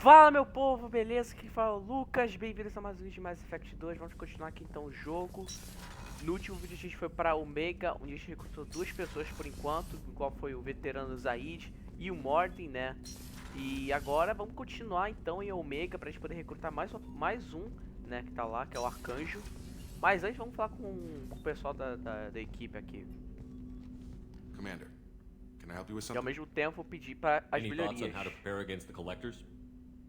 Fala, meu povo, beleza? Aqui fala o Lucas, bem-vindos a mais um vídeo de Mass Effect 2. Vamos continuar aqui então o jogo. No último vídeo a gente foi para Omega, onde a gente recrutou duas pessoas por enquanto, o qual foi o veterano Zaid e o Morten, né? E agora vamos continuar então em Omega para a gente poder recrutar mais um, né, que tá lá, que é o Arcanjo. Mas antes vamos falar com o pessoal da equipe aqui. Commander, can I help you with E something? ao mesmo tempo pedir para as Any thoughts on melhorias. how to prepare against the collectors?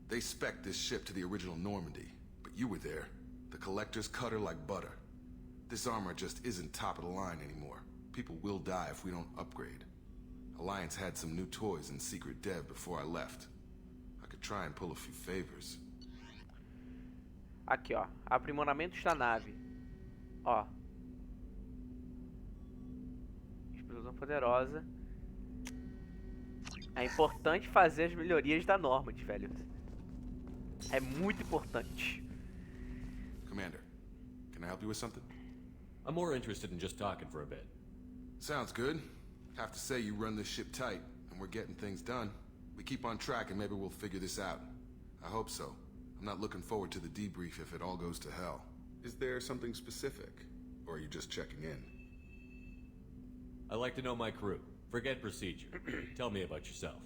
They spec'd this ship to the original Normandy, but you were there. The Collectors cut her like butter. This armor just isn't top of the line anymore. People will die if we don't upgrade. Alliance had some new toys in secret dev before I left. I could try and pull a few favors. Aqui, ó, aprimoramentos da nave. Ó, explosão poderosa. É importante fazer as melhorias da Normand, velho. É muito importante. Commander, can I help you with something? I'm more interested in just talking for a bit. Sounds good. Have to say you run this ship tight, and we're getting things done. We keep on track and maybe we'll figure this out. I hope so. I'm not looking forward to the debrief if it all goes to hell. Is there something specific? Or are you just checking in? I like to know my crew. Forget procedure. Tell me about yourself.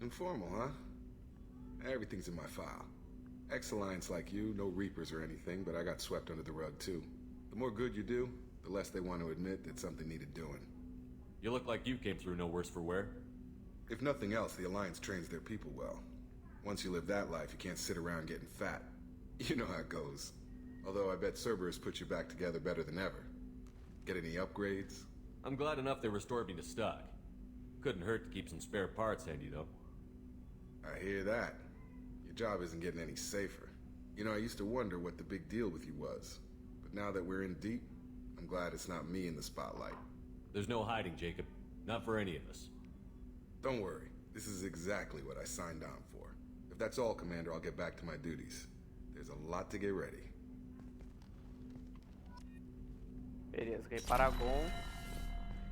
Informal, huh? Everything's in my file. Ex-Alliance like you, no Reapers or anything, but I got swept under the rug too. The more good you do, the less they want to admit that something needed doing. You look like you came through no worse for wear. If nothing else, the Alliance trains their people well. Once you live that life, you can't sit around getting fat. You know how it goes. Although I bet Cerberus put you back together better than ever. Get any upgrades? I'm glad enough they restored me to stock. Couldn't hurt to keep some spare parts handy, though. I hear that. Your job isn't getting any safer. You know, I used to wonder what the big deal with you was. But now that we're in deep, I'm glad it's not me in the spotlight. There's no hiding, Jacob. Not for any of us. Don't worry. This is exactly what I signed on for. If that's all, Commander, I'll get back to my duties. There's a lot to get ready. Beleza, ganhei Paragon.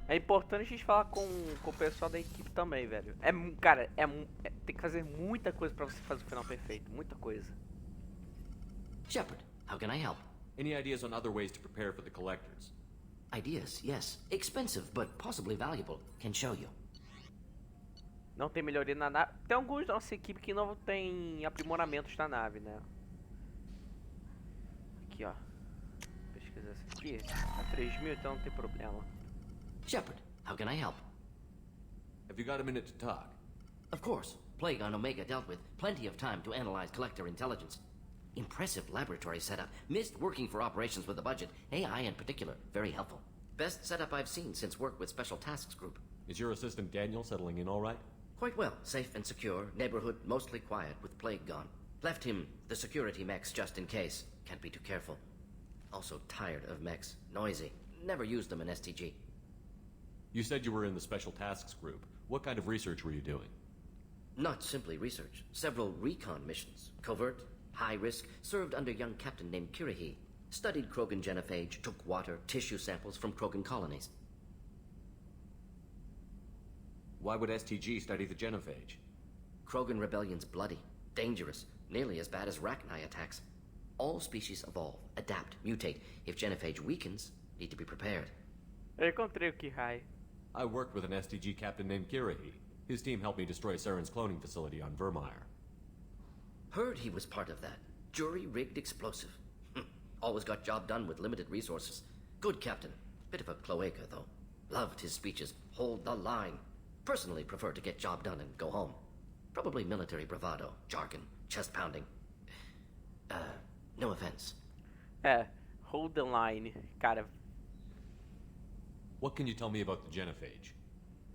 É importante a gente falar com o pessoal da equipe também, velho. Cara, tem que fazer muita coisa pra você fazer o final perfeito. Muita coisa. Shepard, how can I help? Any ideas on other ways to prepare for the collectors? Ideas, yes. Expensive, but possibly valuable. Can show you. Não tem melhoria na nave. Tem alguns da nossa equipe que não tem aprimoramentos na nave, né? Aqui, ó. Pesquisar essa aqui. Tá 3.000, então não tem problema. Shepard, how can I help? Have you got a minute to talk? Of course. Plague on Omega dealt with. Plenty of time to analyze collector intelligence. Impressive laboratory setup. Missed working for operations with a budget. AI in particular. Very helpful. Best setup I've seen since work with Special Tasks Group. Is your assistant Daniel settling in all right? Quite well. Safe and secure. Neighborhood mostly quiet with Plague gone. Left him the security mechs just in case. Can't be too careful. Also tired of mechs. Noisy. Never used them in STG. You said you were in the Special Tasks Group. What kind of research were you doing? Not simply research. Several recon missions. Covert, high risk, served under young captain named Kirihi. Studied Krogan genophage, took water, tissue samples from Krogan colonies. Why would STG study the genophage? Krogan rebellion's bloody, dangerous, nearly as bad as Rachni attacks. All species evolve, adapt, mutate. If genophage weakens, need to be prepared. Eu encontrei o Kihai. I worked with an STG captain named Kirihi. His team helped me destroy Saren's cloning facility on Vermeer. Heard he was part of that. Jury-rigged explosive. Always got job done with limited resources. Good captain. Bit of a cloaca, though. Loved his speeches. Hold the line. Personally prefer to get job done and go home. Probably military bravado, jargon, chest pounding. No offense. Hold the line, cara. What can you tell me about the genophage?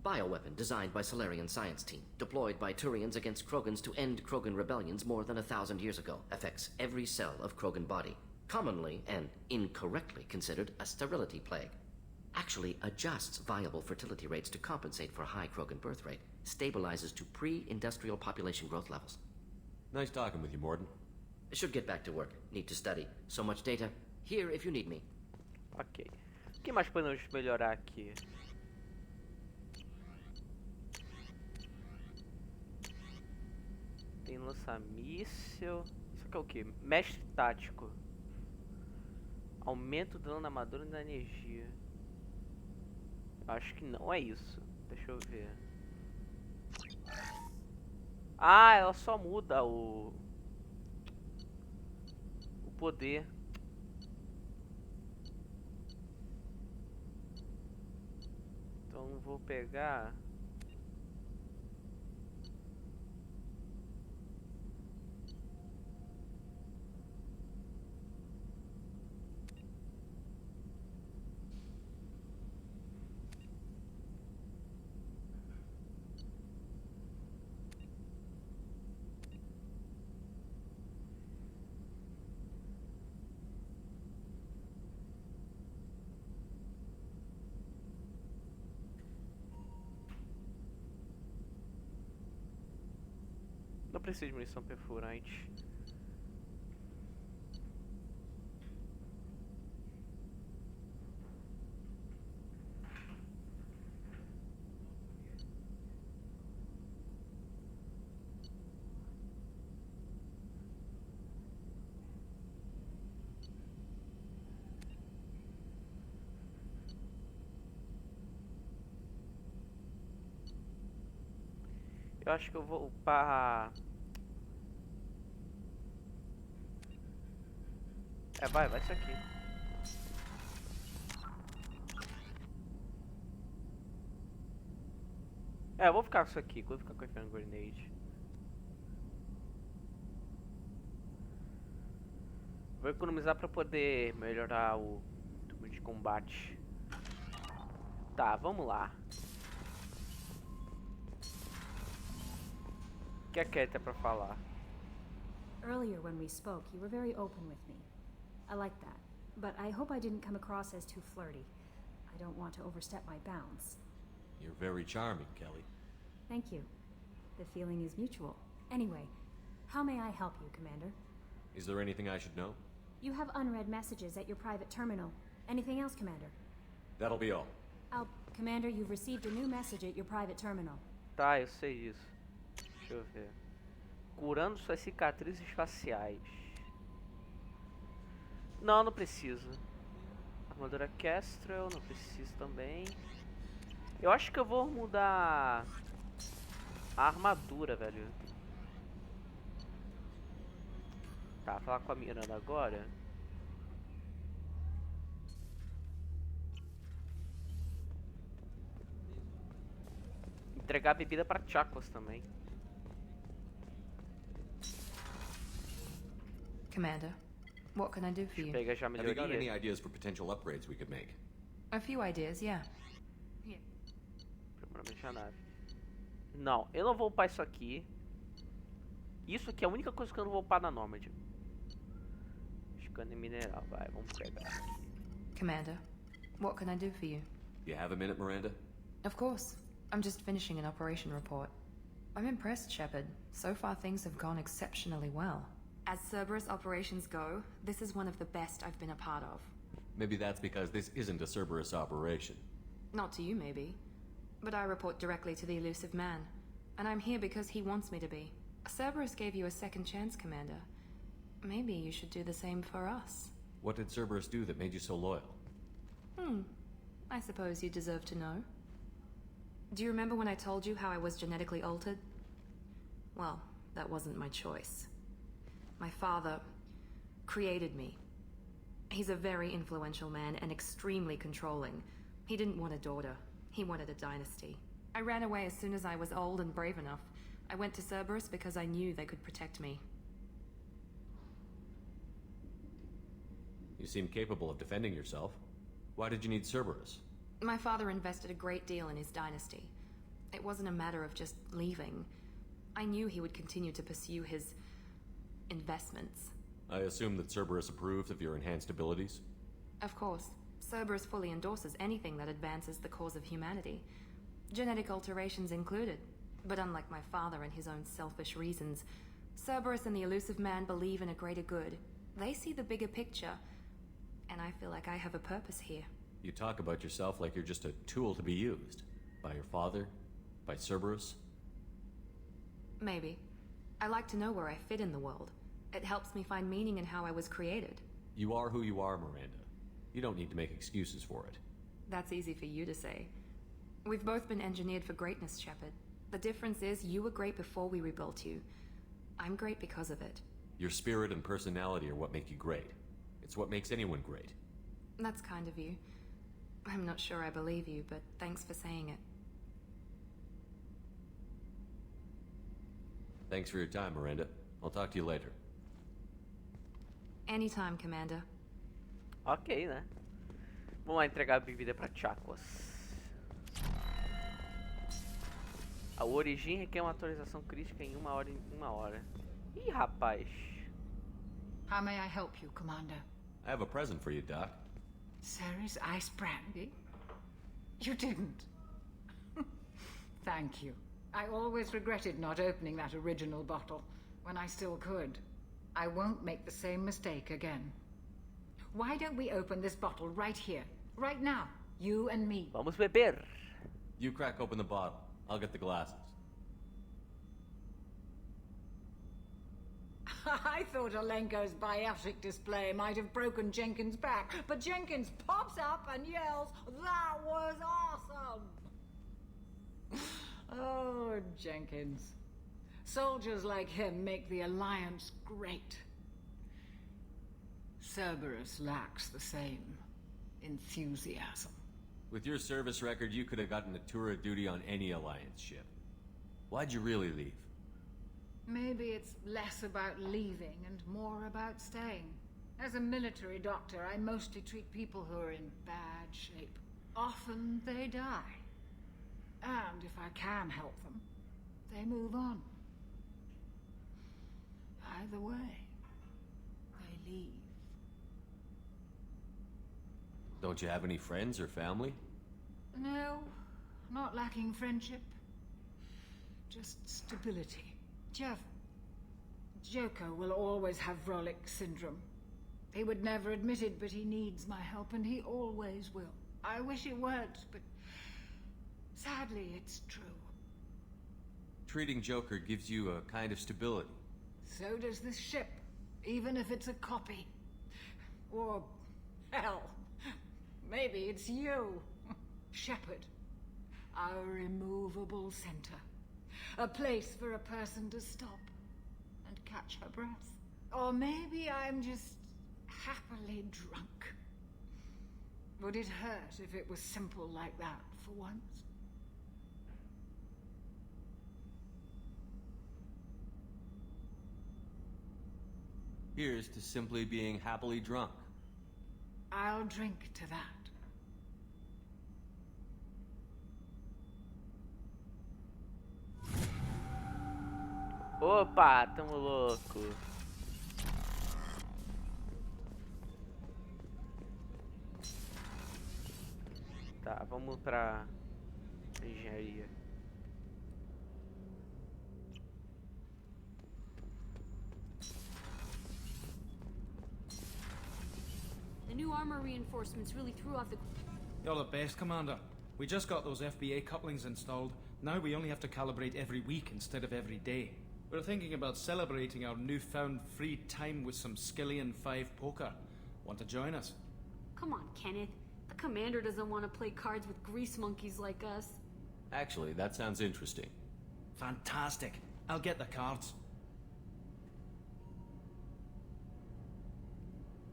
Bioweapon designed by Solarian science team. Deployed by Turians against Krogans to end Krogan rebellions more than 1,000 years ago. Affects every cell of Krogan body. Commonly and incorrectly considered a sterility plague. Actually adjusts viable fertility rates to compensate for high Krogan birth rate. Stabilizes to pre-industrial population growth levels. Nice talking with you, Morden. Should get back to work. Need to study. So much data. Here if you need me. Ok. O que mais podemos melhorar aqui? lança-míssel. Isso aqui é o que? Mestre tático. Aumenta o dano na armadura e da energia. Acho que não é isso. Deixa eu ver. Ah, ela só muda o poder. Então vou pegar. Não preciso de munição perfurante. Eu acho que eu vou upar. Vai isso aqui. Eu vou ficar com isso aqui, vou ficar com a Fan Grenade. Vou economizar pra poder melhorar o turno de combate. Tá, vamos lá. O que a Cat tem pra falar? Earlier when we spoke, you were very open with me. I like that, but I hope I didn't come across as too flirty. I don't want to overstep my bounds. You're very charming, Kelly. Thank you. The feeling is mutual. Anyway, how may I help you, Commander? Is there anything I should know? You have unread messages at your private terminal. Anything else, Commander? That'll be all. Commander, you've received a new message at your private terminal. Tá, eu sei disso. Deixa eu ver. Curando suas cicatrizes faciais. Não preciso. Armadura Kestrel, não preciso também. Eu acho que eu vou mudar a armadura, velho. Tá, falar com a Miranda agora. Entregar a bebida para Chacos também. Commander, what can I do for you? Pega já a Have you got any melhoria. ideas for potential upgrades we could make? A few ideas, yeah. Provavelmente a nave. Não, eu não vou upar isso aqui. Isso aqui é a única coisa que eu não vou upar na Nomad. Scanner mineral, vai, vamos pegar aqui. Commander, what can I do for you? You have a minute, Miranda? Of course. I'm just finishing an operation report. I'm impressed, Shepard. So far things have gone exceptionally well. As Cerberus operations go, this is one of the best I've been a part of. Maybe that's because this isn't a Cerberus operation. Not to you, maybe. But I report directly to the elusive man. And I'm here because he wants me to be. Cerberus gave you a second chance, Commander. Maybe you should do the same for us. What did Cerberus do that made you so loyal? I suppose you deserve to know. Do you remember when I told you how I was genetically altered? Well, that wasn't my choice. My father created me. He's a very influential man and extremely controlling. He didn't want a daughter. He wanted a dynasty. I ran away as soon as I was old and brave enough. I went to Cerberus because I knew they could protect me. You seem capable of defending yourself. Why did you need Cerberus? My father invested a great deal in his dynasty. It wasn't a matter of just leaving. I knew he would continue to pursue his investments. I assume that Cerberus approves of your enhanced abilities? Of course. Cerberus fully endorses anything that advances the cause of humanity. Genetic alterations included. But unlike my father and his own selfish reasons, Cerberus and the elusive man believe in a greater good. They see the bigger picture. And I feel like I have a purpose here. You talk about yourself like you're just a tool to be used. By your father? By Cerberus? Maybe. I like to know where I fit in the world. It helps me find meaning in how I was created. You are who you are, Miranda. You don't need to make excuses for it. That's easy for you to say. We've both been engineered for greatness, Shepard. The difference is you were great before we rebuilt you. I'm great because of it. Your spirit and personality are what make you great. It's what makes anyone great. That's kind of you. I'm not sure I believe you, but thanks for saying it. Thanks for your time, Miranda. I'll talk to you later. Anytime, Commander. Ok, né? Vamos lá entregar a bebida para Chakwas. A origem requer uma atualização crítica em 1 hora. Ih, rapaz. How may I help you, Commander? I have a present for you, Doc. Ceres ice brandy? You didn't. Thank you. I always regretted not opening that original bottle when I still could. I won't make the same mistake again. Why don't we open this bottle right here, right now, you and me? Vamos beber. You crack open the bottle. I'll get the glasses. I thought Alenko's biotic display might have broken Jenkins' back, but Jenkins pops up and yells, "That was awesome!" Oh, Jenkins. Soldiers like him make the Alliance great. Cerberus lacks the same enthusiasm. With your service record, you could have gotten a tour of duty on any Alliance ship. Why'd you really leave? Maybe it's less about leaving and more about staying. As a military doctor, I mostly treat people who are in bad shape. Often they die. And if I can help them, they move on. Either way, they leave. Don't you have any friends or family? No, not lacking friendship. Just stability. Jeff, Joker will always have Vrolic syndrome. He would never admit it, but he needs my help, and he always will. I wish it weren't, but sadly, it's true. Treating Joker gives you a kind of stability. So does this ship, even if it's a copy. Or, hell, maybe it's you, Shepard. Our immovable center. A place for a person to stop and catch her breath. Or maybe I'm just happily drunk. Would it hurt if it was simple like that for once? Here's to simply being happily drunk. I'll drink to that. Opa, tamo louco. Tá, vamos pra engenharia. The new armor reinforcements really threw off the... You're the best, Commander. We just got those FBA couplings installed. Now we only have to calibrate every week instead of every day. We're thinking about celebrating our newfound free time with some Skillian 5 poker. Want to join us? Come on, Kenneth. The commander doesn't want to play cards with grease monkeys like us. Actually, that sounds interesting. Fantastic. I'll get the cards.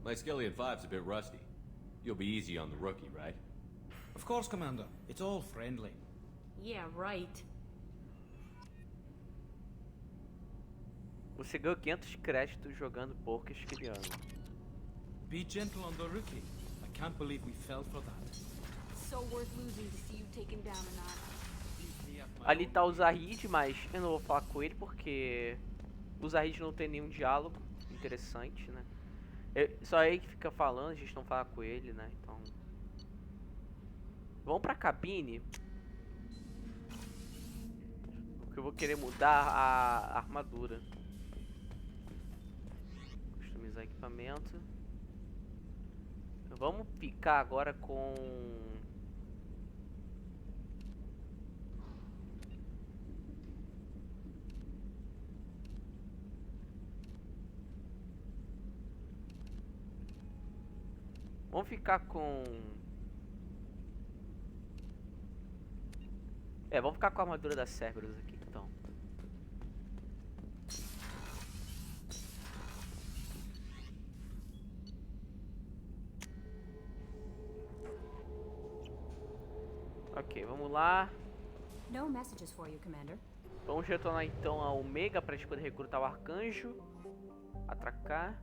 My Skillian 5's a bit rusty. You'll be easy on the rookie, right? Of course, Commander. It's all friendly. Yeah, right. Você ganhou 500 créditos jogando poker esquiliano. Be gentle on the rookie. I can't believe we fell for that. It's so worth losing to see you taken down a notch. Ali tá o Zahid, mas eu não vou falar com ele porque o Zahid não tem nenhum diálogo interessante, né? Só ele que fica falando, a gente não fala com ele, né? Então... Vamos pra cabine. Porque eu vou querer mudar a armadura. Customizar equipamento. Vamos ficar agora com... Vamos ficar com... vamos ficar com a armadura da Cerberus aqui, então. Ok, vamos lá. No messages for you, Commander. Vamos retornar então ao Omega pra gente poder recrutar o Arcanjo. Atracar.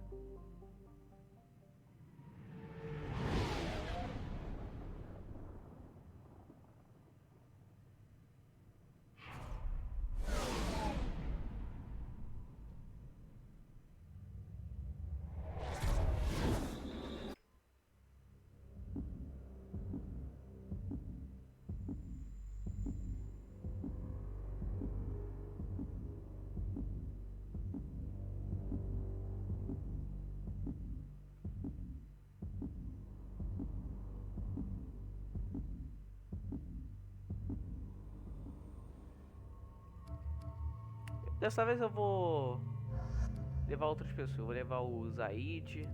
Dessa vez eu vou levar outras pessoas. Eu vou levar o Zaid.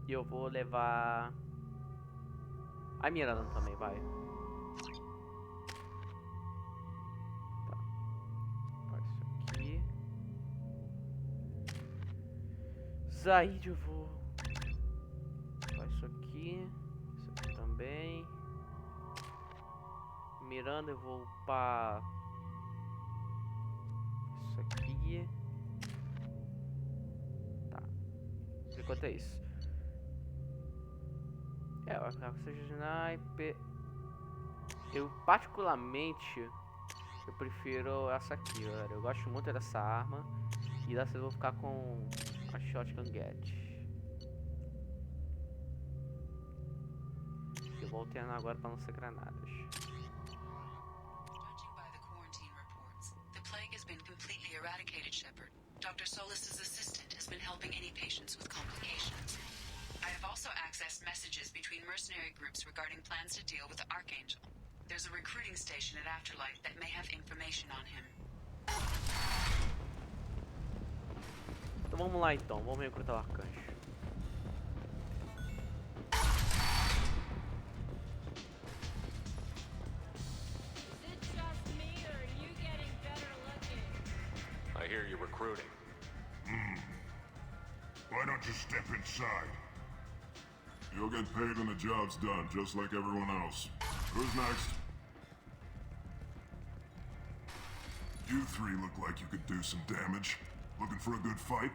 E eu vou levar a Miranda também, vai. Tá. Faz isso aqui. Zaid eu vou... Faz isso aqui. Isso aqui também. Miranda eu vou upar... Isso aqui. Tá. Por enquanto é isso. O Arcanjo seja sniper. Eu particularmente eu prefiro essa aqui, galera. Eu gosto muito dessa arma. E dessa eu vou ficar com a Shotgun Gadget. Eu vou alternar agora para não ser granadas. Eradicated, Shepard. Dr. Solis's assistant has been helping any patients with complications. I have also accessed messages between mercenary groups regarding plans to deal with the Arcanjo. There's a recruiting station at Afterlife that may have information on him. Então vamos lá então, vamos recrutar o Arcanjo. I hear you're recruiting. Why don't you step inside? You'll get paid when the job's done, just like everyone else. Who's next? You three look like you could do some damage. Looking for a good fight?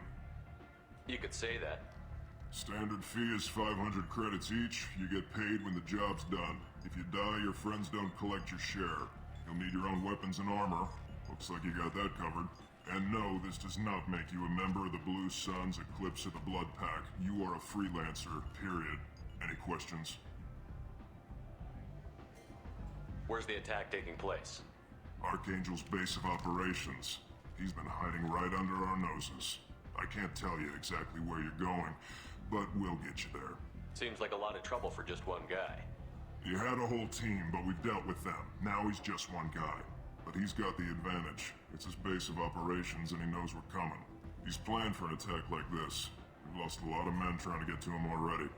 You could say that. Standard fee is 500 credits each. You get paid when the job's done. If you die, your friends don't collect your share. You'll need your own weapons and armor. Looks like you got that covered. And no, this does not make you a member of the Blue Suns, Eclipse, or the Blood Pack. You are a freelancer, period. Any questions? Where's the attack taking place? Archangel's base of operations. He's been hiding right under our noses. I can't tell you exactly where you're going, but we'll get you there. Seems like a lot of trouble for just one guy. He had a whole team, but we've dealt with them. Now he's just one guy. But he's got the advantage. It's his base of operations and he knows we're coming. He's planned for an attack like this. We've lost a lot of men trying to get to him already.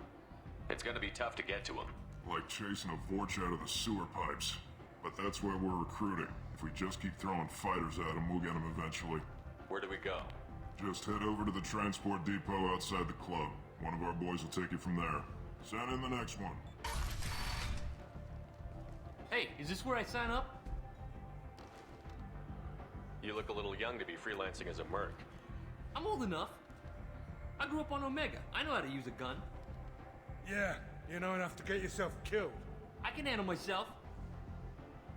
It's gonna be tough to get to him. Like chasing a Vorch out of the sewer pipes. But that's where we're recruiting. If we just keep throwing fighters at him, we'll get him eventually. Where do we go? Just head over to the transport depot outside the club. One of our boys will take you from there. Send in the next one. Hey, is this where I sign up? You look a little young to be freelancing as a merc. I'm old enough. I grew up on Omega. I know how to use a gun. Yeah, you know enough to get yourself killed. I can handle myself.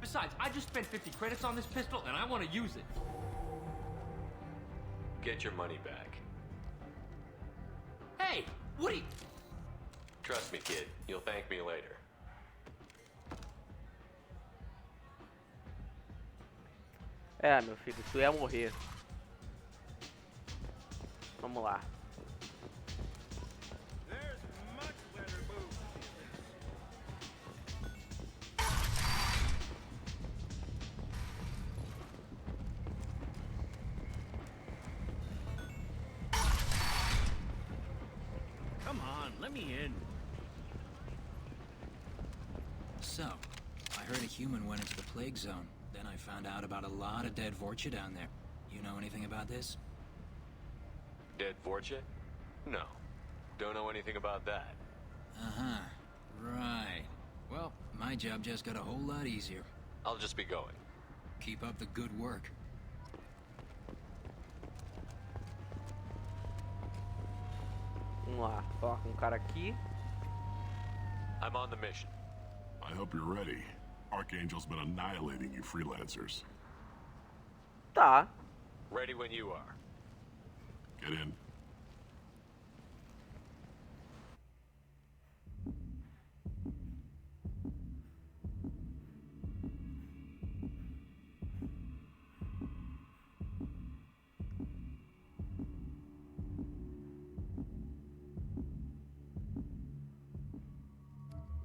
Besides, I just spent 50 credits on this pistol and I want to use it. Get your money back. Hey, Woody! Trust me, kid. You'll thank me later. Meu filho, tu ia morrer. Vamos lá. Come on, let me in. So, I heard a human went into the plague zone. Then I found out about a lot of dead Vorcha down there. You know anything about this? Dead Vorcha? No. Don't know anything about that. Uh-huh. Right. Well, my job just got a whole lot easier. I'll just be going. Keep up the good work. Vamos lá, falar com um cara aqui. I'm on the mission. I hope you're ready. Archangel's been annihilating you freelancers. Tá. Ready when you are. Get in.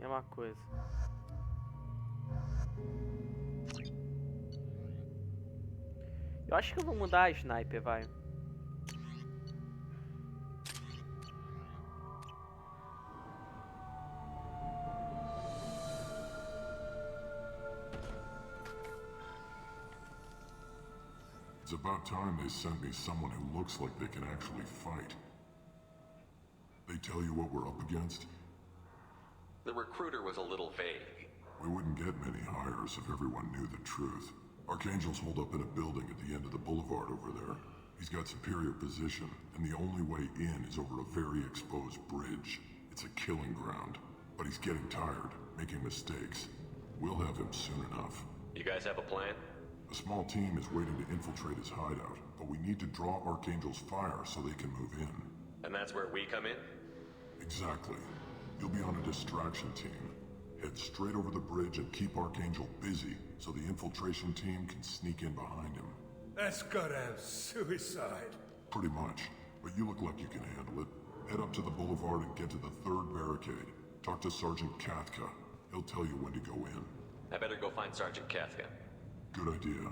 Mesma coisa. Eu acho que eu vou mudar a sniper, vai. It's about time they sent me someone who looks like they can actually fight. They tell you what we're up against? The recruiter was a little vague. We wouldn't get many hires if everyone knew the truth. Archangel's holed up in a building at the end of the boulevard over there. He's got superior position, and the only way in is over a very exposed bridge. It's a killing ground. But he's getting tired, making mistakes. We'll have him soon enough. You guys have a plan? A small team is waiting to infiltrate his hideout, but we need to draw Archangel's fire so they can move in. And that's where we come in? Exactly. You'll be on a distraction team. Head straight over the bridge and keep Archangel busy so the infiltration team can sneak in behind him. That's goddamn suicide. Pretty much. But you look like you can handle it. Head up to the boulevard and get to the third barricade. Talk to Sergeant Kathka. He'll tell you when to go in. I better go find Sergeant Kathka. Good idea.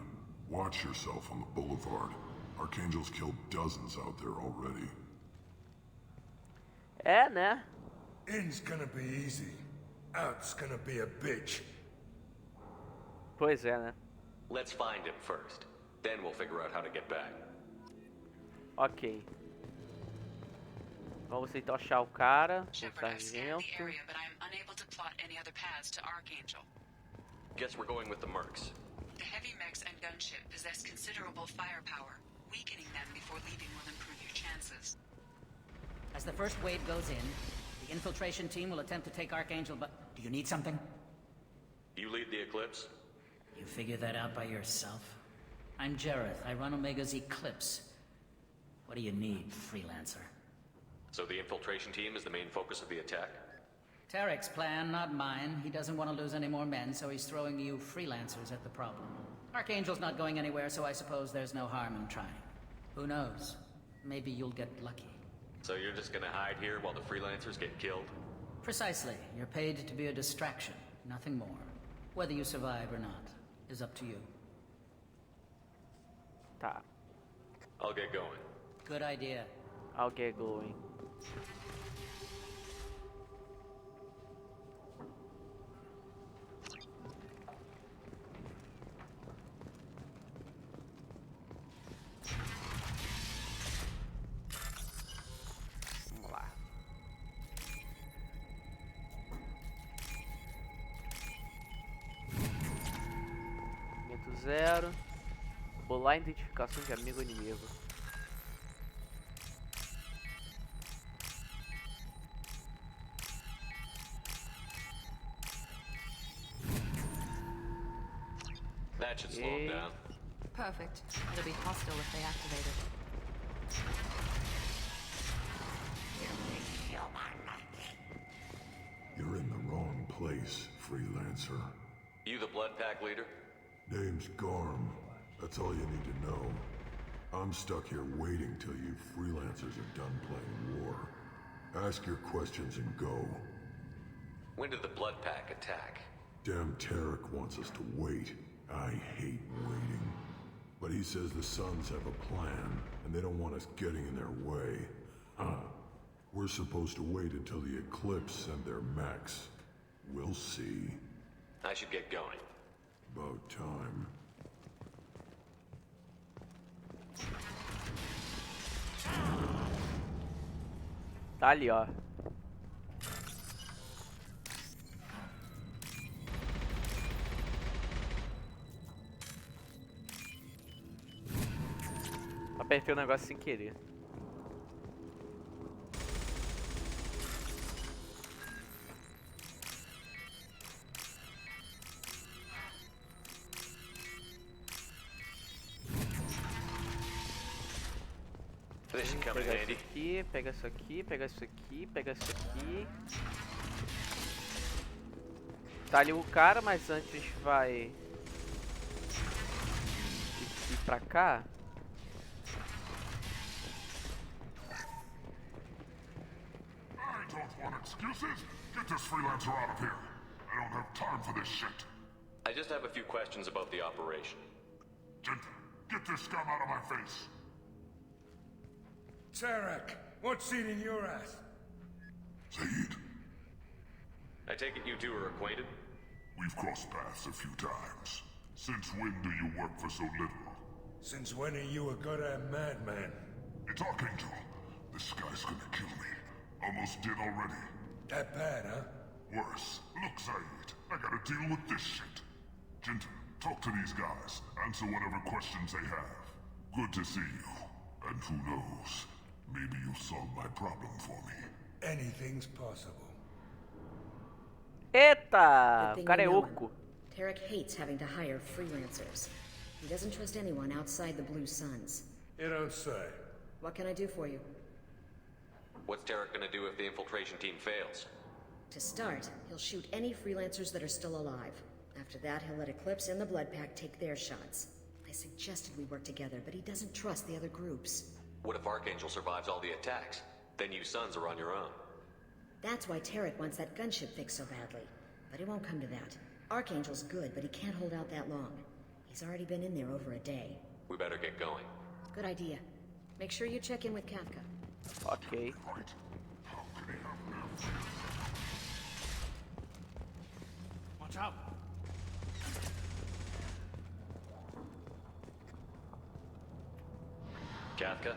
Watch yourself on the boulevard. Archangel's killed dozens out there already. É, né? In's gonna be easy. Out's gonna be a bitch. Pois é, né? Let's find him first. Then we'll figure out how to get back. Ok. Vamos então achar o cara, o Shepard, I've scanned the sargento. area, but I am unable to plot any other paths to Archangel. Guess we're going with the mercs. The heavy mechs and gunship possess considerable firepower. Weakening them before leaving will improve your chances. As the first wave goes in, the infiltration team will attempt to take Archangel, but do you need something? You lead the Eclipse? You figure that out by yourself? I'm Jareth. I run Omega's Eclipse. What do you need, freelancer? So the infiltration team is the main focus of the attack? Tarek's plan, not mine. He doesn't want to lose any more men, so he's throwing you freelancers at the problem. Archangel's not going anywhere, so I suppose there's no harm in trying. Who knows? Maybe you'll get lucky. So you're just gonna hide here while the freelancers get killed? Precisely. You're paid to be a distraction, nothing more. Whether you survive or not is up to you. Tá. I'll get going. Good idea. I'll get going. Vamos lá. Momento 0. Bolar a identificação de amigo ou inimigo. That should slow them down. Perfect. It'll be hostile if they activate it. You're in the wrong place, freelancer. You the Blood Pack leader? Name's Garm. That's all you need to know. I'm stuck here waiting till you freelancers are done playing war. Ask your questions and go. When did the Blood Pack attack? Damn Tarek wants us to wait. I hate waiting. But he says the Sons have a plan, and they don't want us getting in their way. Huh. We're supposed to wait until the Eclipse send their mechs. We'll see. I should get going. About time. Tá ali, ó. Apertei o negócio sem querer. Pegar isso aqui, pega isso aqui, pega isso aqui, pega isso aqui. Tá ali o cara, mas antes vai ir pra cá. I don't want excuses. Get this freelancer out of here. I don't have time for this shit. I just have a few questions about the operation. Genta, get this scum out of my face. Tarek, what seat in your ass? Zaid, I take it you two are acquainted? we've crossed paths a few times. Since when do you work for so little? Since when are you a goddamn madman? It's Arcanjo. This guy's gonna kill me. Almost did already. That bad, huh? Worse. Look, Zaid, I gotta deal with this shit. Genta, talk to these guys. Answer whatever questions they have. Good to see you. And who knows? Maybe you'll solve my problem for me. Anything's possible. Eita! Good O thing cara é you know oco. him. Tarek hates having to hire freelancers. He doesn't trust anyone outside the Blue Suns. You don't say. What can I do for you? What's Tarek gonna do if the infiltration team fails? To start, he'll shoot any freelancers that are still alive. After that, he'll let Eclipse and the Blood Pack take their shots. I suggested we work together, but he doesn't trust the other groups. What if Archangel survives all the attacks? Then you sons are on your own. That's why Tarek wants that gunship fixed so badly. But it won't come to that. Archangel's good, but he can't hold out that long. He's already been in there over a day. We better get going. Good idea. Make sure you check in with Kafka. Ok. Watch out! Kafka?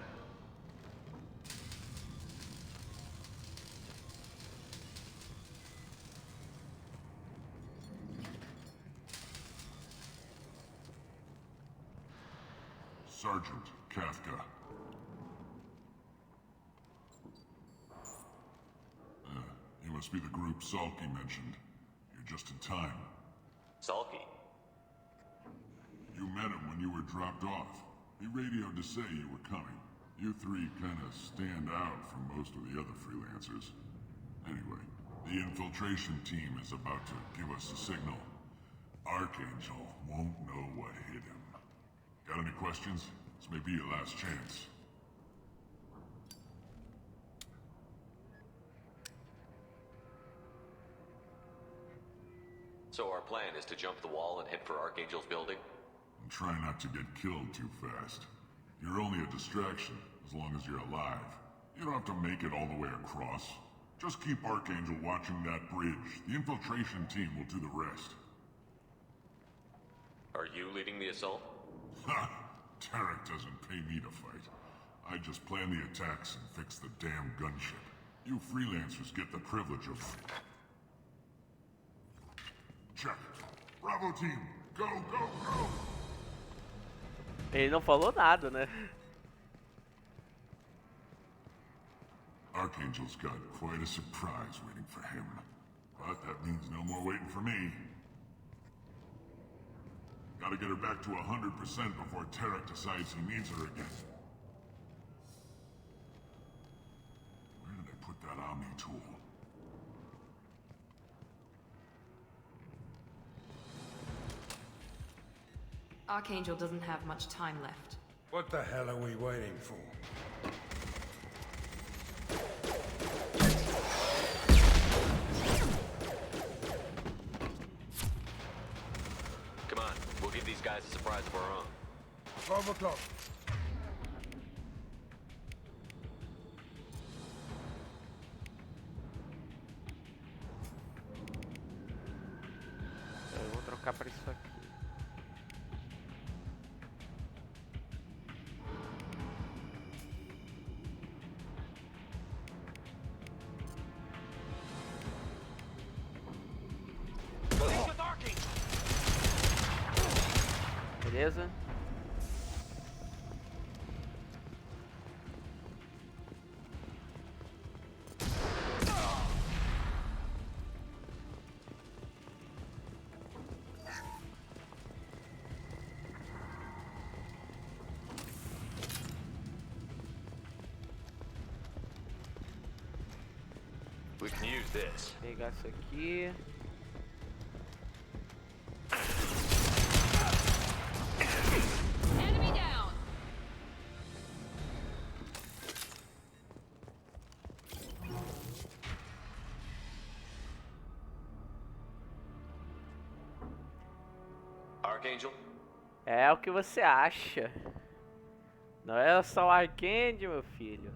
Sergeant Kafka. You must be the group Salky mentioned. You're just in time. Salky? You met him when you were dropped off. He radioed to say you were coming. You three kind of stand out from most of the other freelancers. Anyway, the infiltration team is about to give us a signal. Archangel won't know what hit him. Got any questions? This may be your last chance. So our plan is to jump the wall and head for Archangel's building? And try not to get killed too fast. You're only a distraction, as long as you're alive. You don't have to make it all the way across. Just keep Archangel watching that bridge. The infiltration team will do the rest. Are you leading the assault? Ha! Tarek doesn't pay me to fight. I just plan the attacks and fix the damn gunship. You freelancers get the privilege of... Check. Bravo team, go, go, go! Ele não falou nada, né? Archangel's got quite a surprise waiting for him. But that means no more waiting for me. Gotta get her back to 100% before Tarek decides he needs her again. Where did they put that Omni tool? Archangel doesn't have much time left. What the hell are we waiting for? Come on, we'll give these guys a surprise of our own. 12 o'clock. Beleza. We can use this. Pegar isso aqui. Enemy down. Archangel? É o que você acha. Não é só o Arcanjo, meu filho.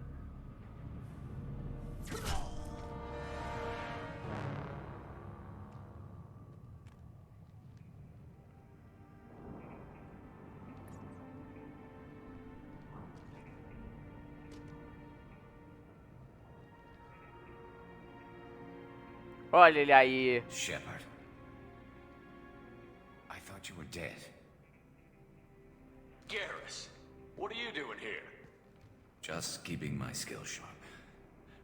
Olha ele aí. Shepard. I thought you were dead. Garrus, what are you doing here? Just keeping my skills sharp.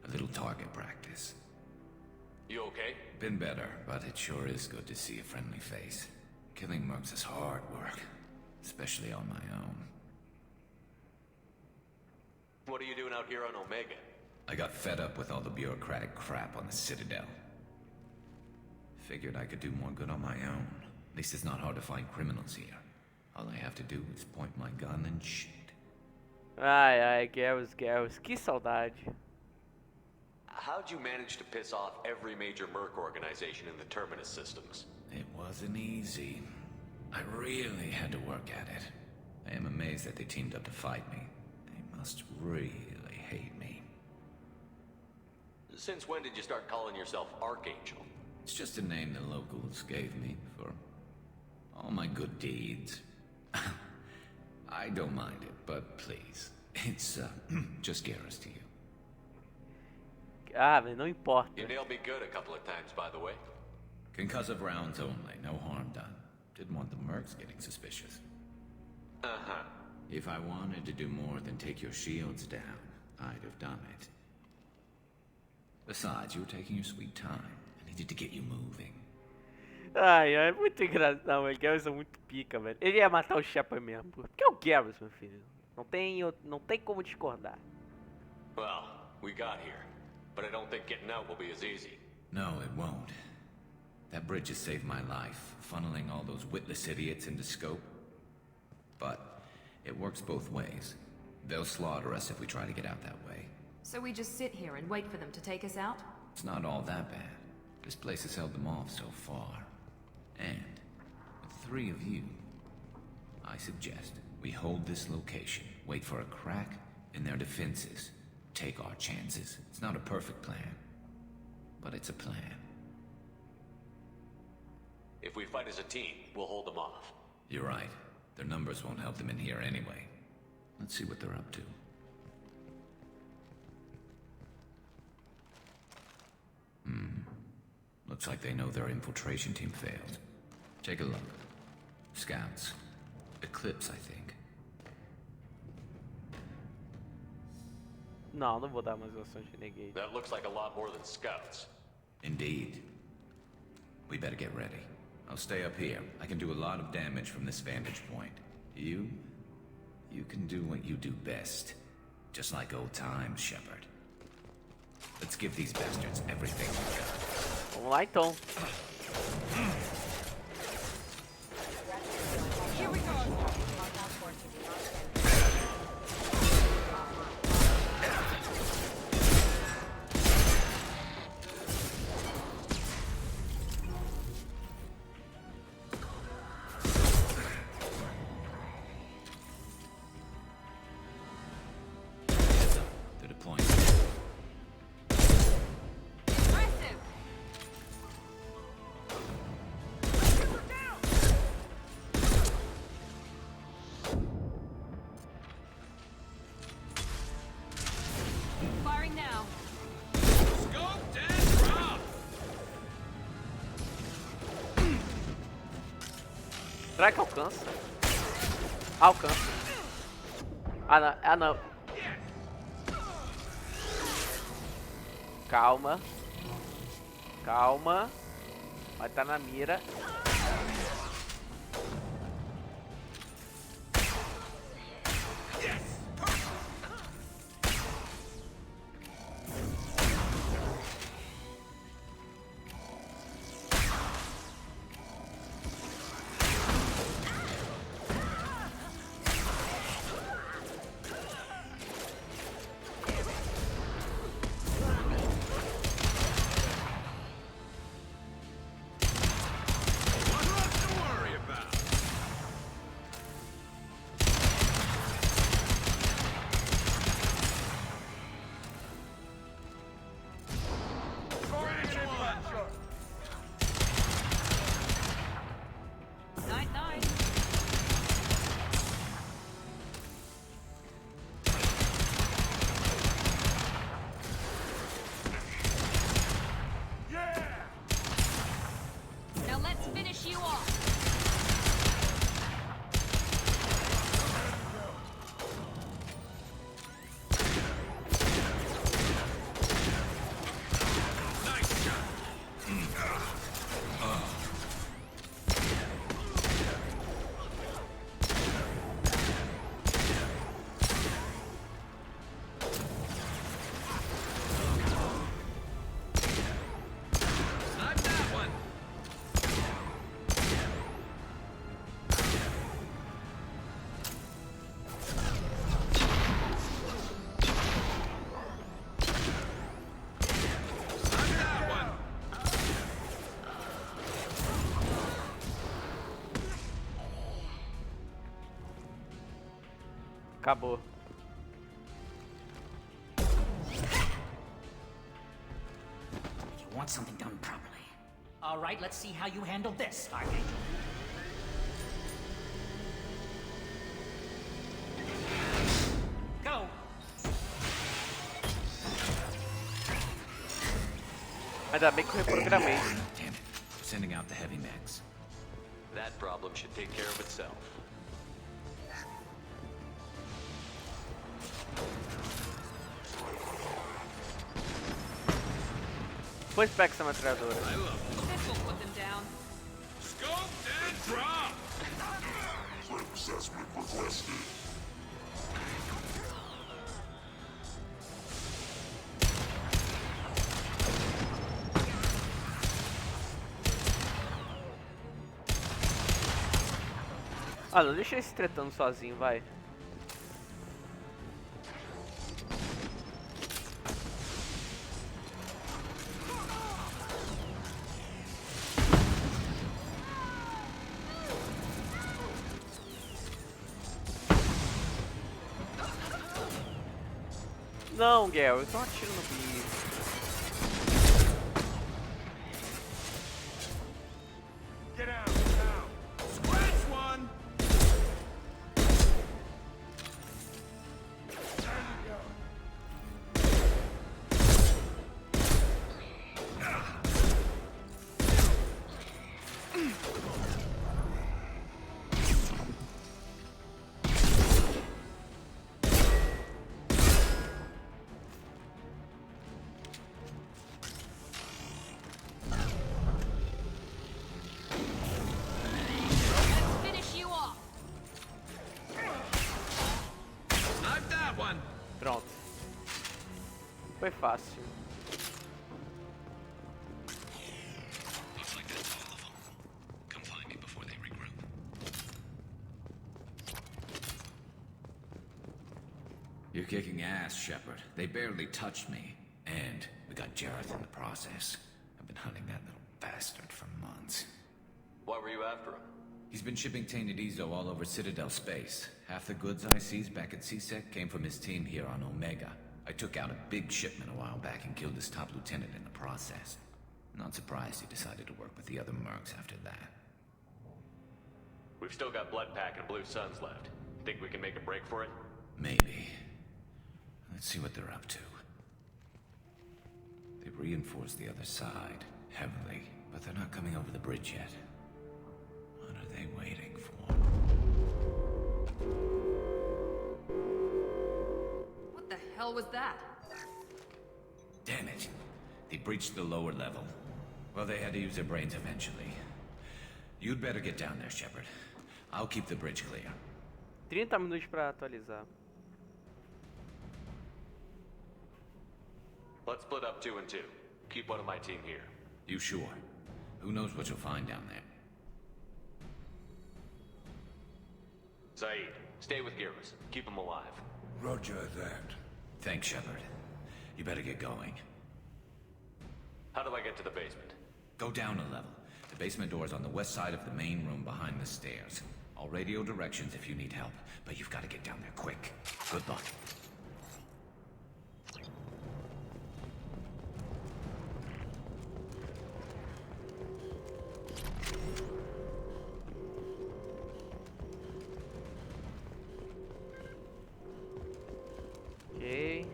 A little target practice. You okay? Been better, but it sure is good to see a friendly face. Killing mercs is hard work, especially on my own. What are you doing out here on Omega? I got fed up with all the bureaucratic crap on the Citadel. Figured I could do more good on my own. At least it's not hard to find criminals here. All I have to do is point my gun and shoot. Ai, ai, Garrus, que saudade. How'd you manage to piss off every major merc organization in the Terminus systems? It wasn't easy. I really had to work at it. I am amazed that they teamed up to fight me. They must really hate me. Since when did you start calling yourself Archangel? It's just a name the locals gave me for all my good deeds. I don't mind it, but please, it's just Garrus to you. Ah, mas não importa. You nailed me good a couple of times, by the way. Concussive rounds only, no harm done. Didn't want the mercs getting suspicious. Uh-huh. If I wanted to do more than take your shields down, I'd have done it. Besides, you were taking your sweet time. I needed to get you moving. Ai, é muito engraçado. Não, o Garrus é muito pica, velho. Ele ia matar o Shepard mesmo. Porque é o Garrus, meu filho. Não tem como discordar. Well, we got here. But I don't think getting out will be as easy. No, it won't. That bridge has saved my life, funneling all those witless idiots into scope. But it works both ways. They'll slaughter us if we try to get out that way. So we just sit here and wait for them to take us out? It's not all that bad. This place has held them off so far. And with 3 of you, I suggest we hold this location, wait for a crack in their defenses, take our chances. It's not a perfect plan, but it's a plan. If we fight as a team, we'll hold them off. You're right. Their numbers won't help them in here anyway. Let's see what they're up to. Looks like they know their infiltration team failed. Take a look. Scouts. Eclipse, I think. Não vou dar mais ações de negate. That looks like a lot more than scouts. Indeed. We better get ready. I'll stay up here. I can do a lot of damage from this vantage point. You can do what you do best. Just like old times, Shepard. Let's give these bastards everything we've got. Vamos lá então. Here we go. They're deploying. Firing now. Será que alcança? Alcança. Ah, não. Ah, não. Calma. Calma. Vai estar na mira. Acabou. You want something done properly. All right, let's see how you handle this, Arcanjo. Go! Ainda bem que eu reprogramei. Damn it. Sending out the heavy mechs. That problem should take care of itself. Depois pega essa metralhadora. This will put them down. Scope and drop! Assessment requested. Ah, não deixa ele se tretando sozinho, vai. Não, Gale, eu tô atirando no bicho. Get out now! Scratch one! Pronto. Foi fácil. Looks like that's all of them. Come find me before they regroup. You're kicking ass, Shepard. They barely touched me. And we got Jareth in the process. I've been hunting that little bastard for months. Why were you after him? He's been shipping tainted Ezo all over Citadel space. Half the goods I seized back at CSEC came from his team here on Omega. I took out a big shipment a while back and killed his top lieutenant in the process. Not surprised he decided to work with the other mercs after that. We've still got Bloodpack and Blue Suns left. Think we can make a break for it? Maybe. Let's see what they're up to. They've reinforced the other side, heavily, but they're not coming over the bridge yet. What are they waiting for? hell was that? Damn it. They breached the lower level. Well, they had to use their brains eventually. You'd better get down there, Shepard. I'll keep the bridge clear. 30 minutos pra atualizar. Let's split up 2 and 2. Keep one of my team here. You sure? Who knows what you'll find down there? Saeed, stay with Garrus. Keep him alive. Roger that. Thanks, Shepard. You better get going. How do I get to the basement? Go down a level. The basement door is on the west side of the main room behind the stairs. I'll radio directions if you need help, but you've got to get down there quick. Good luck. Ok.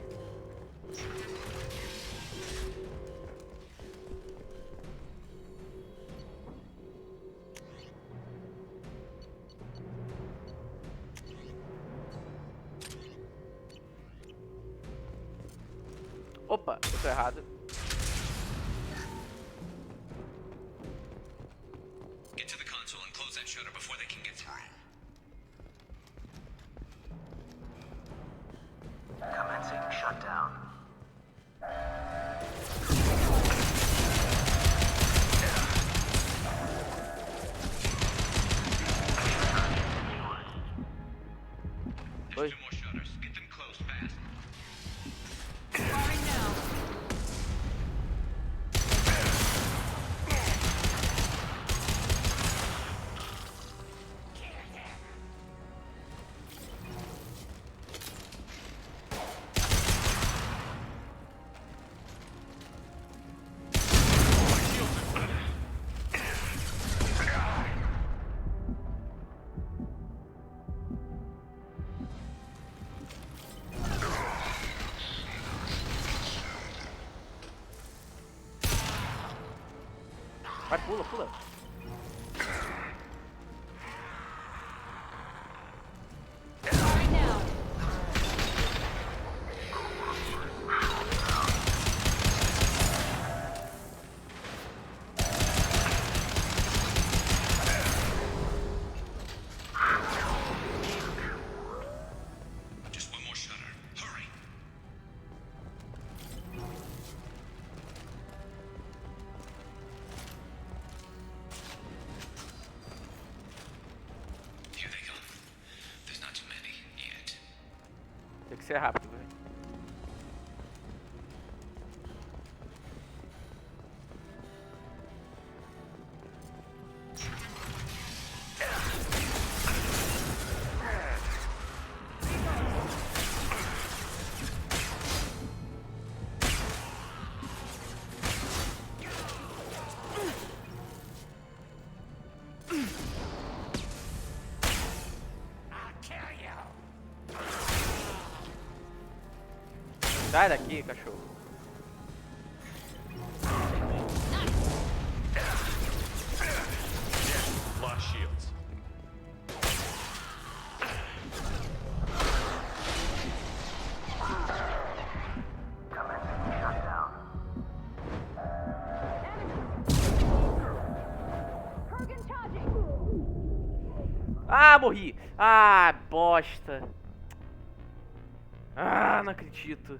Opa, eu tô errado. Get to the console and close that shutter before they can get through. Commencing shutdown. There's 2 more shutters. Get them closed fast. Firing now. Vai, pula, pula. Firing now. Just 1 more shutter. Hurry. Here they come. There's not too many yet. Tem que ser rápido, velho. Sai daqui, cachorro. Lost shields. Commencing shutdown. Ah, morri. Ah, bosta. Ah, não acredito.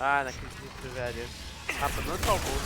Ah, não acredito, velho. Ah, pelo menos salvou.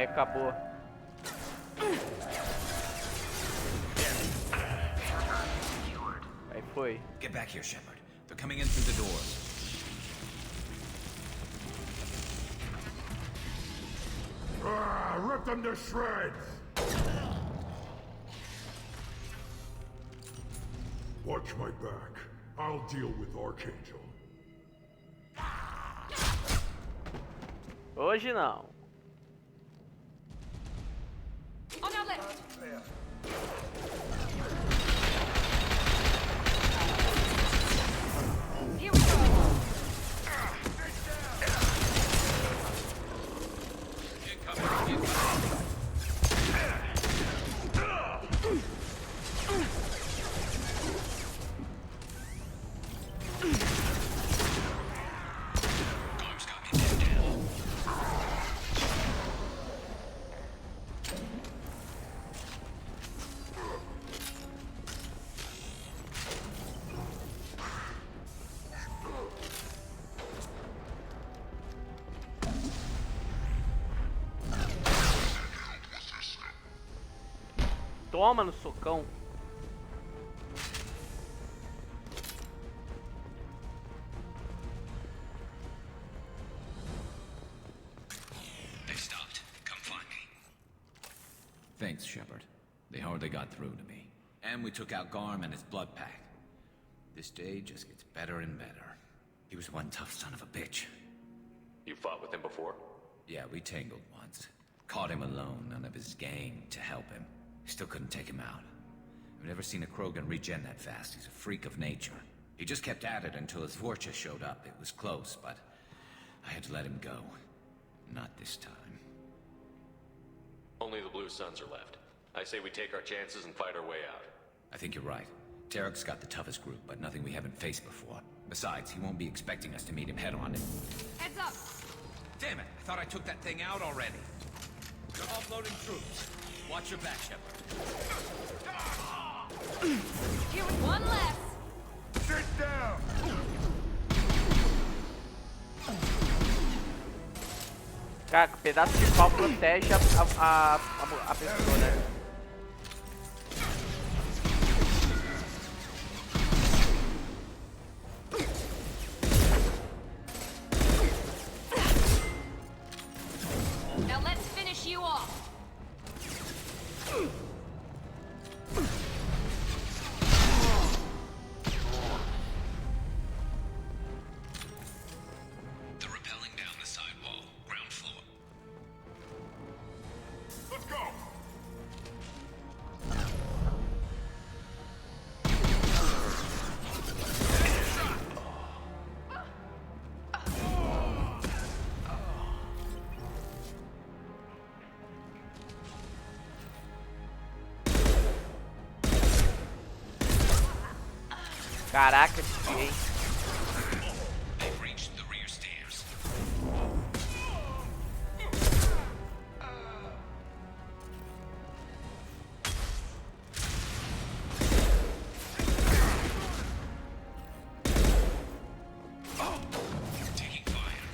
Aí acabou. Aí foi. Get back here, Shepard. They're coming in through the doors. Rip them to shreds! Watch my back. I'll deal with Arcanjo. Hoje não. On our left. Here we go. Toma no socão. They stopped. Come find me. Thanks, Shepard. They hardly got through to me. And we took out Garm and his blood pack. This day just gets better and better. He was one tough son of a bitch. You fought with him before? Yeah, we tangled once. Caught him alone, none of his gang to help him. Still couldn't take him out. I've never seen a Krogan regen that fast. He's a freak of nature. He just kept at it until his Vorcha showed up. It was close, but I had to let him go. Not this time. Only the Blue Suns are left. I say we take our chances and fight our way out. I think you're right. Tarek's got the toughest group, but nothing we haven't faced before. Besides, he won't be expecting us to meet him head-on. Heads up. Damn it! I thought I took that thing out already. They're offloading troops. Watch your back, Shepard. Here with one less. Sit down! Cara, pedaço de pau protege a pessoa, né? Now let's finish you off. They're rappelling down the side wall, ground floor. Let's go! Caraca, desviei. They've reached the rear stairs. Taking fire.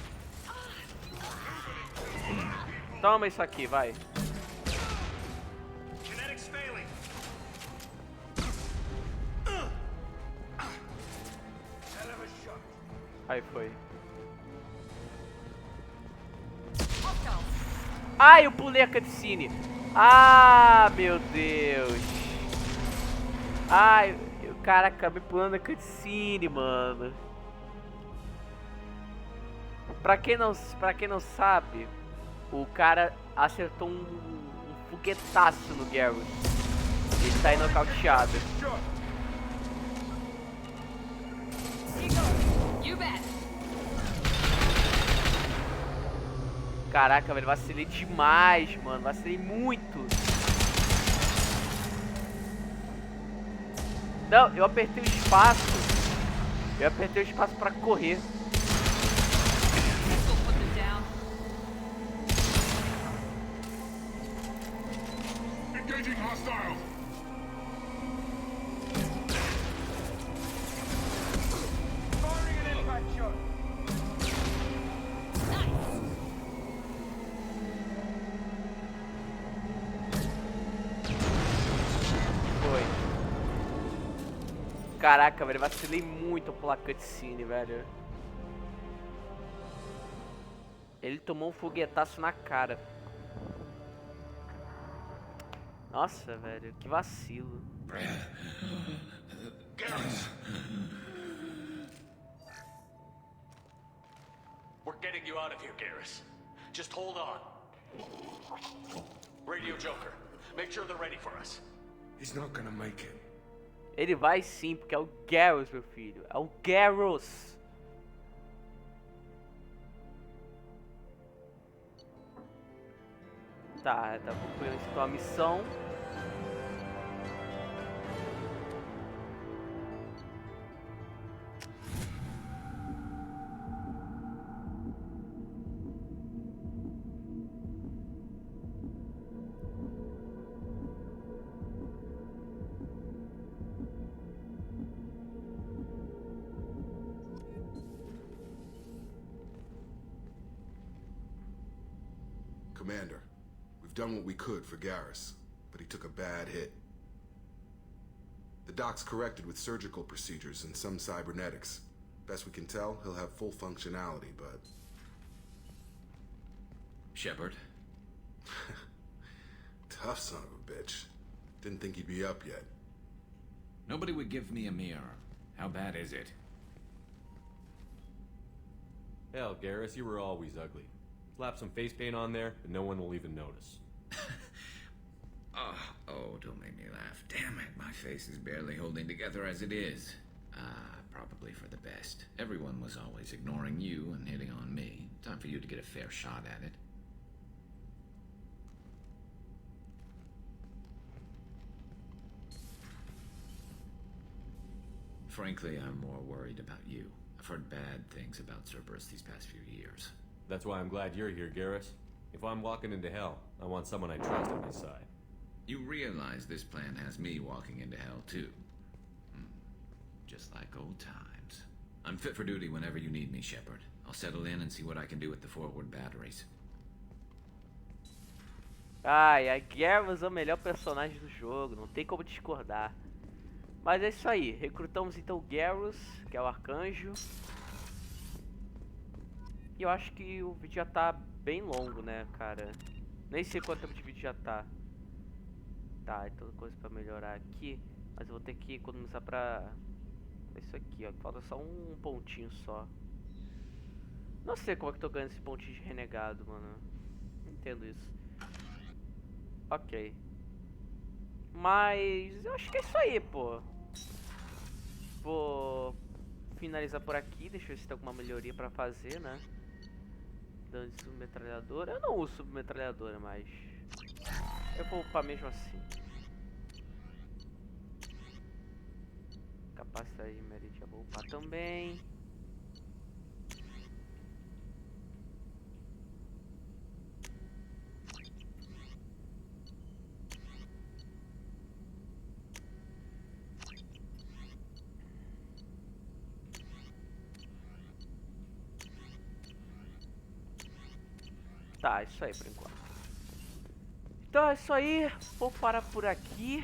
Toma isso aqui, vai. Kinetics failing. Hell of a shot. Aí foi. Hostile. Ai, eu pulei a cutscene. Ah, meu Deus. Ai, caraca, acabei pulando a cutscene, mano. Pra quem não sabe, o cara acertou um foguetaço no Garrus. Ele tá aí nocauteado. You bet. Caraca, velho, vacilei demais, mano. Vacilei muito. Não, eu apertei o espaço. Eu apertei o espaço pra correr. Engaging hostiles. Firing an impact shot. Caraca, velho, vacilei muito pular cutscene, velho. Ele tomou um foguetaço na cara. Nossa, velho, que vacilo. We're getting you out of here, Garrus. Just hold on. Radio Joker, make sure they're ready for us. He's not gonna make it. Ele vai sim, porque é o Garrus, meu filho. É o Garrus. Tá concluindo então a missão. Commander, we've done what we could for Garrus, but he took a bad hit. The doc's corrected with surgical procedures and some cybernetics. Best we can tell, he'll have full functionality, but... Shepard? Tough son of a bitch. Didn't think he'd be up yet. Nobody would give me a mirror. How bad is it? Hell, Garrus, you were always ugly. Slap some face paint on there, and no one will even notice. Oh, don't make me laugh. Damn it, my face is barely holding together as it is. Probably for the best. Everyone was always ignoring you and hitting on me. Time for you to get a fair shot at it. Frankly, I'm more worried about you. I've heard bad things about Cerberus these past few years. That's why I'm glad you're here, Garrus. If I'm walking into hell, I want someone I trust on my side. You realize this plan has me walking into hell, too. Just like old times. I'm fit for duty whenever you need me, Shepard. I'll settle in and see what I can do with the forward batteries. Ai, a Garrus é o melhor personagem do jogo, não tem como discordar. Mas é isso aí, recrutamos então o Garrus, que é o Arcanjo. E eu acho que o vídeo já tá bem longo, né, cara? Nem sei quanto tempo de vídeo já tá. Tá, é toda coisa pra melhorar aqui. Mas eu vou ter que economizar pra... isso aqui, ó. Falta só um pontinho só. Não sei como é que eu tô ganhando esse pontinho de renegado, mano. Não entendo isso. Ok. Mas eu acho que é isso aí, pô. Vou finalizar por aqui. Deixa eu ver se tem alguma melhoria pra fazer, né? Dano de submetralhadora. Eu não uso submetralhadora, mas eu vou upar mesmo assim. Capacidade de meridia vou upar também. Tá, isso aí por enquanto. Então é isso aí, vou parar por aqui.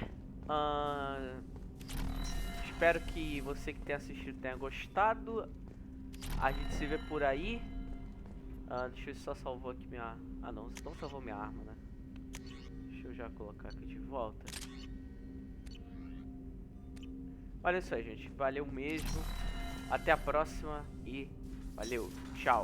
Espero que você que tenha assistido tenha gostado. A gente se vê por aí. Deixa eu ver se só salvou aqui minha... Ah não, não salvou minha arma, né? Deixa eu já colocar aqui de volta. Olha isso aí, gente. Valeu mesmo. Até a próxima e valeu. Tchau.